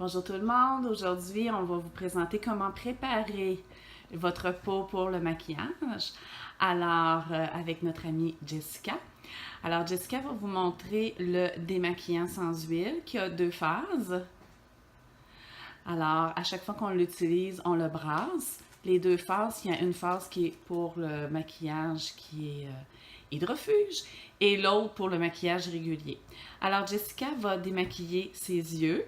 Bonjour tout le monde, aujourd'hui on va vous présenter comment préparer votre peau pour le maquillage. Alors avec notre amie Jessica. Alors Jessica va vous montrer le démaquillant sans huile qui a deux phases. Alors à chaque fois qu'on l'utilise, on le brasse. Les deux phases, il y a une phase qui est pour le maquillage qui est hydrofuge et l'autre pour le maquillage régulier. Alors Jessica va démaquiller ses yeux.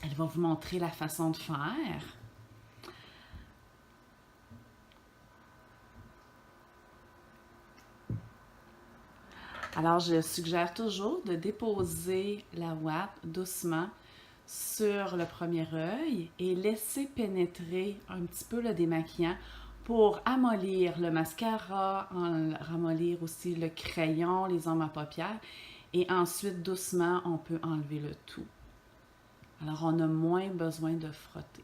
Elle va vous montrer la façon de faire. Alors, je suggère toujours de déposer la ouate doucement sur le premier œil et laisser pénétrer un petit peu le démaquillant pour amollir le mascara, ramollir aussi le crayon, les ombres à paupières. Et ensuite, doucement, on peut enlever le tout. Alors, on a moins besoin de frotter.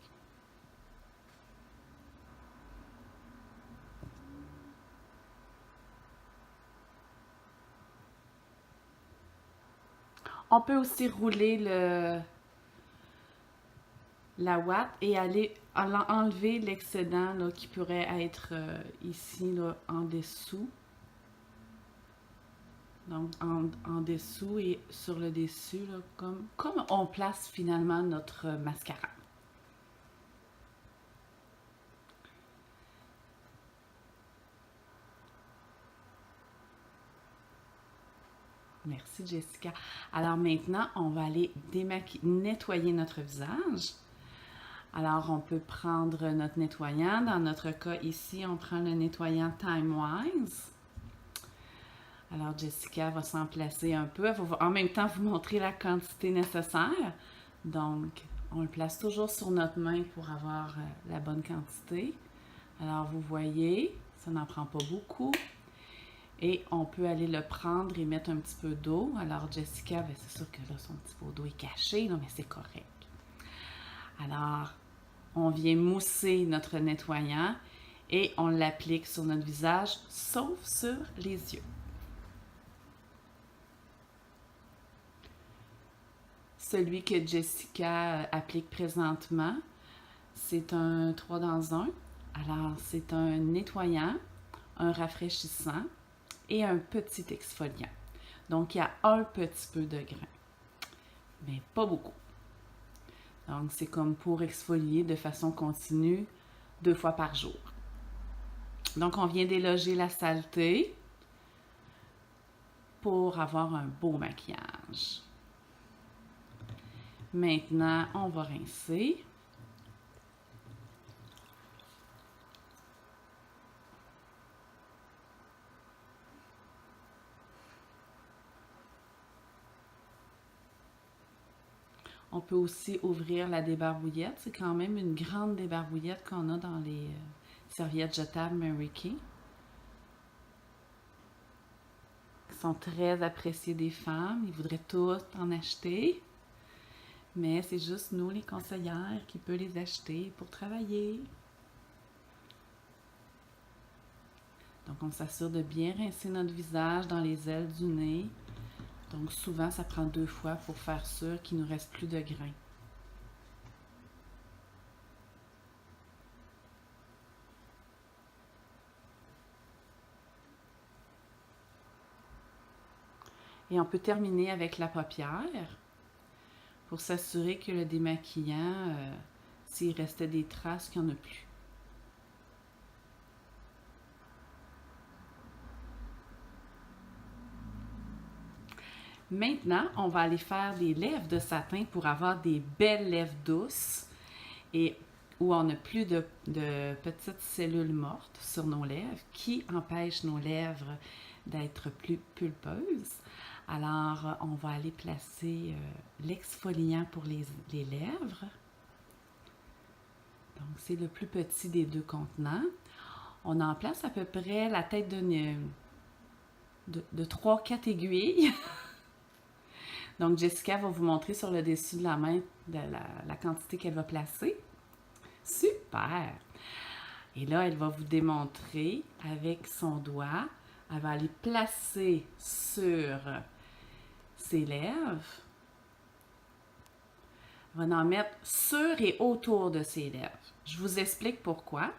On peut aussi rouler la ouate et aller enlever l'excédent qui pourrait être ici là, en dessous. Donc en dessous et sur le dessus, là, comme on place finalement notre mascara. Merci Jessica. Alors maintenant, on va aller nettoyer notre visage. Alors, on peut prendre notre nettoyant. Dans notre cas ici, on prend le nettoyant TimeWise. Alors, Jessica va s'en placer un peu. Elle va en même temps vous montrer la quantité nécessaire. Donc, on le place toujours sur notre main pour avoir la bonne quantité. Alors, vous voyez, ça n'en prend pas beaucoup. Et on peut aller le prendre et mettre un petit peu d'eau. Alors, Jessica, c'est sûr que là, son petit pot d'eau est caché, là, mais c'est correct. Alors, on vient mousser notre nettoyant et on l'applique sur notre visage, sauf sur les yeux. Celui que Jessica applique présentement, c'est un 3 dans 1. Alors, c'est un nettoyant, un rafraîchissant et un petit exfoliant. Donc, il y a un petit peu de grain, mais pas beaucoup. Donc, c'est comme pour exfolier de façon continue 2 fois par jour. Donc, on vient déloger la saleté pour avoir un beau maquillage. Maintenant, on va rincer. On peut aussi ouvrir la débarbouillette. C'est quand même une grande débarbouillette qu'on a dans les serviettes jetables Mary Kay. Ils sont très appréciés des femmes. Ils voudraient toutes en acheter. Mais c'est juste nous, les conseillères, qui peut les acheter pour travailler. Donc, on s'assure de bien rincer notre visage dans les ailes du nez. Donc, souvent, ça prend 2 fois pour faire sûr qu'il ne nous reste plus de grains. Et on peut terminer avec la paupière pour s'assurer que le démaquillant, s'il restait des traces, qu'il n'y en a plus. Maintenant, on va aller faire des lèvres de satin pour avoir des belles lèvres douces et où on n'a plus de petites cellules mortes sur nos lèvres qui empêchent nos lèvres d'être plus pulpeuses. Alors, on va aller placer l'exfoliant pour les lèvres. Donc, c'est le plus petit des deux contenants. On en place à peu près la tête de 3-4 aiguilles. Donc, Jessica va vous montrer sur le dessus de la main la quantité qu'elle va placer. Super! Et là, elle va vous démontrer avec son doigt. Elle va aller placer sur ses lèvres. va en mettre sur et autour de ses lèvres. Je vous explique pourquoi.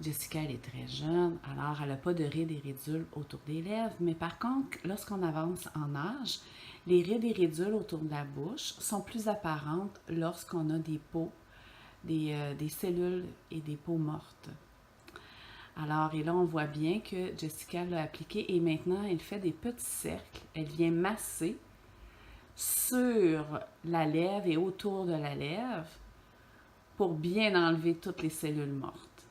Jessica, elle est très jeune, alors elle n'a pas de rides et ridules autour des lèvres, mais par contre, lorsqu'on avance en âge, les rides et ridules autour de la bouche sont plus apparentes lorsqu'on a des peaux, des cellules et des peaux mortes. Alors, et là, on voit bien que Jessica l'a appliqué et maintenant, elle fait des petits cercles. Elle vient masser sur la lèvre et autour de la lèvre pour bien enlever toutes les cellules mortes.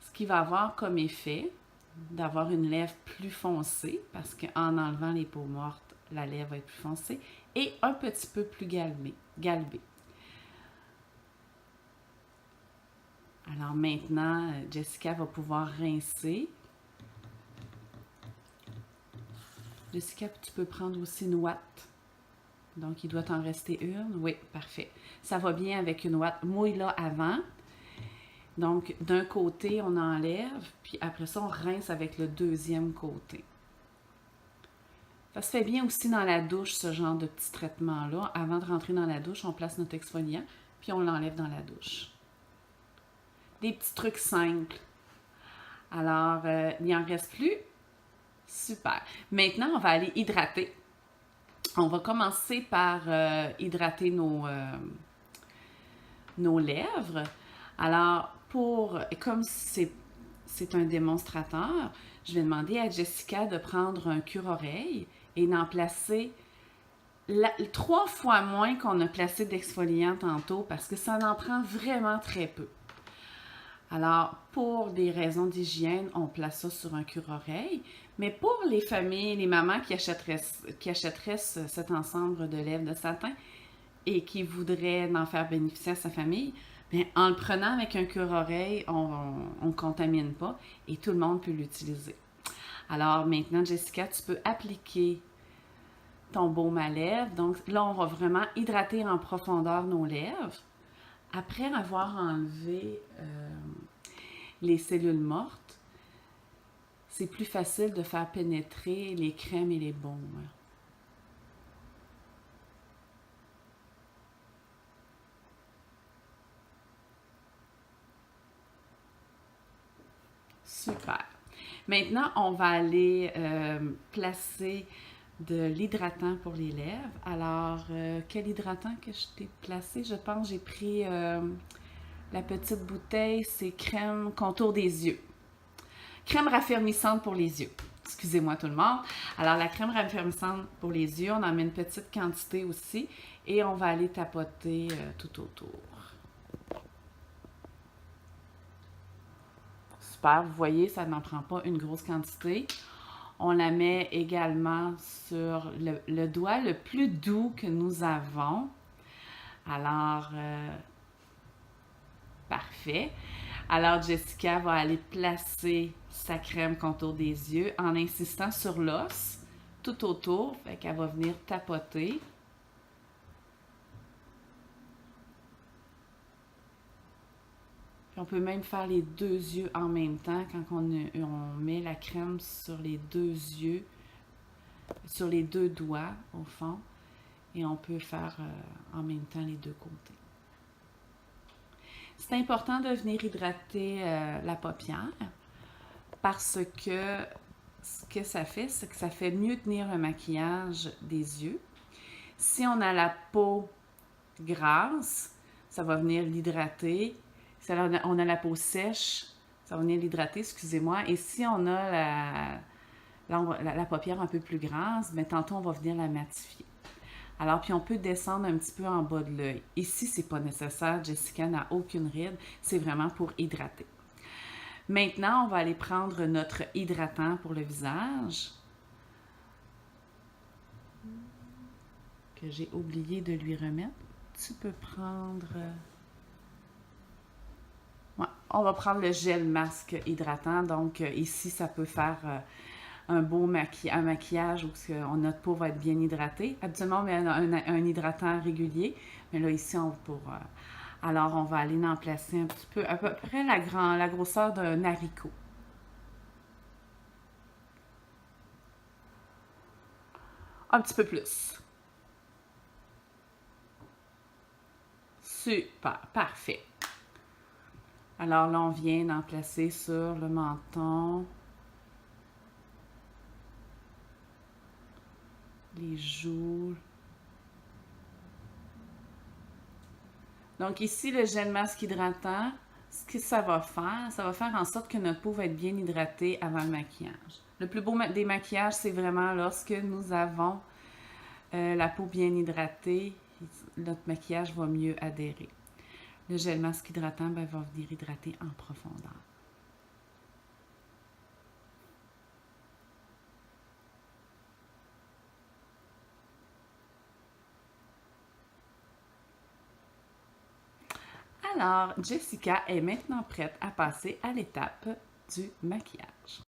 Ce qui va avoir comme effet d'avoir une lèvre plus foncée, parce qu'en enlevant les peaux mortes, la lèvre va être plus foncée, et un petit peu plus galbée. Alors maintenant, Jessica va pouvoir rincer. Jessica, tu peux prendre aussi une ouate. Donc, il doit t'en rester une. Oui, parfait. Ça va bien avec une ouate. Mouille-la avant. Donc, d'un côté, on enlève, puis après ça, on rince avec le deuxième côté. Ça se fait bien aussi dans la douche, ce genre de petit traitement-là. Avant de rentrer dans la douche, on place notre exfoliant, puis on l'enlève dans la douche. Des petits trucs simples. Alors, il n'y en reste plus. Super. Maintenant, on va aller hydrater. On va commencer par hydrater nos lèvres. Alors, comme c'est un démonstrateur, je vais demander à Jessica de prendre un cure-oreille et d'en placer 3 fois moins qu'on a placé d'exfoliant tantôt parce que ça en prend vraiment très peu. Alors, pour des raisons d'hygiène, on place ça sur un cure-oreille. Mais pour les familles, les mamans qui achèteraient cet ensemble de lèvres de satin et qui voudraient en faire bénéficier à sa famille, bien, en le prenant avec un cure-oreille, on ne contamine pas et tout le monde peut l'utiliser. Alors maintenant, Jessica, tu peux appliquer ton baume à lèvres. Donc là, on va vraiment hydrater en profondeur nos lèvres. Après avoir enlevé les cellules mortes, c'est plus facile de faire pénétrer les crèmes et les baumes. Super. Maintenant, on va aller placer de l'hydratant pour les lèvres. Alors, quel hydratant que je t'ai placé? Je pense que j'ai pris la petite bouteille, c'est crème contour des yeux. Crème raffermissante pour les yeux. Excusez-moi tout le monde. Alors, la crème raffermissante pour les yeux, on en met une petite quantité aussi et on va aller tapoter tout autour. Super, vous voyez, ça n'en prend pas une grosse quantité. On la met également sur le doigt le plus doux que nous avons. Alors, parfait. Alors, Jessica va aller placer sa crème contour des yeux en insistant sur l'os tout autour. Fait qu'elle va venir tapoter. Puis on peut même faire les deux yeux en même temps quand on met la crème sur les deux yeux, sur les deux doigts au fond. Et on peut faire en même temps les deux côtés. C'est important de venir hydrater la paupière parce que ce que ça fait, c'est que ça fait mieux tenir le maquillage des yeux. Si on a la peau grasse, ça va venir l'hydrater. Si on a la peau sèche, ça va venir l'hydrater, excusez-moi. Et si on a la paupière un peu plus grasse, bien, tantôt on va venir la matifier. Alors, puis on peut descendre un petit peu en bas de l'œil. Ici, c'est pas nécessaire. Jessica n'a aucune ride. C'est vraiment pour hydrater. Maintenant, on va aller prendre notre hydratant pour le visage. Que j'ai oublié de lui remettre. Tu peux prendre... Ouais, on va prendre le gel masque hydratant. Donc, ici, ça peut faire... un beau maquillage où notre peau va être bien hydratée. Habituellement, on met un hydratant régulier, mais là, ici, alors, on va aller en placer un petit peu, à peu près la grosseur d'un haricot. Un petit peu plus. Super, parfait. Alors là, on vient d'en placer sur le menton, les joues. Donc ici, le gel masque hydratant, ce que ça va faire en sorte que notre peau va être bien hydratée avant le maquillage. Le plus beau des maquillages, c'est vraiment lorsque nous avons la peau bien hydratée, notre maquillage va mieux adhérer. Le gel masque hydratant va venir hydrater en profondeur. Alors, Jessica est maintenant prête à passer à l'étape du maquillage.